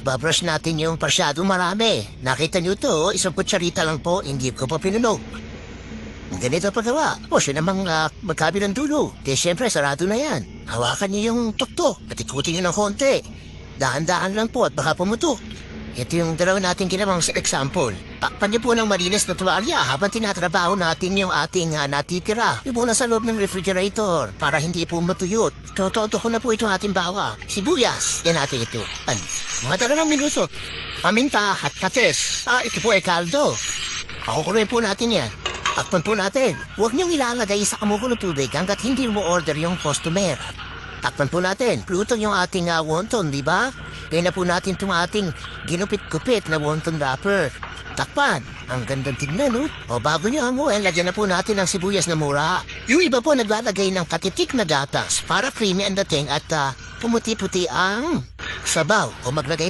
Babrush natin yung pasyadong marami. Nakita niyo to, isang kutsarita lang po, hindi ko pa pinunog. Ganito paggawa. O siya namang magkabilang dulo. Di siyempre, sarado na yan. Hawakan niyo yung tuktok, patikutin niyo ng konti. Dahan-dahan lang po at baka pumutok. Ito yung dalawa natin ginawang example. Takpan niyo po ng malinis na tuwalya habang tinatrabaho natin yung ating natitira. Yung muna sa loob ng refrigerator para hindi po matuyot. Toto ko na po itong ating bawa. Sibuyas. Yan natin ito. Mga 2 minuto. Paminta at kates. Ito po ay kaldo. Pakukuloyin po natin yan. Takpan po natin. Huwag niyong ilalagay sa kamukulong tubig hanggat hindi mo order yung customer. Takpan po natin. Plutong yung ating wonton, di ba? Kaya na po natin itong ating ginupit-kupit na wonton wrapper. Takpan. Ang gandang tignan, no? O bago niyo hamuin, lagyan na po natin ng sibuyas na mura. Yung iba po naglalagay ng katitik na gatas para creamy ang dating at pumuti-puti ang sabaw. O maglagay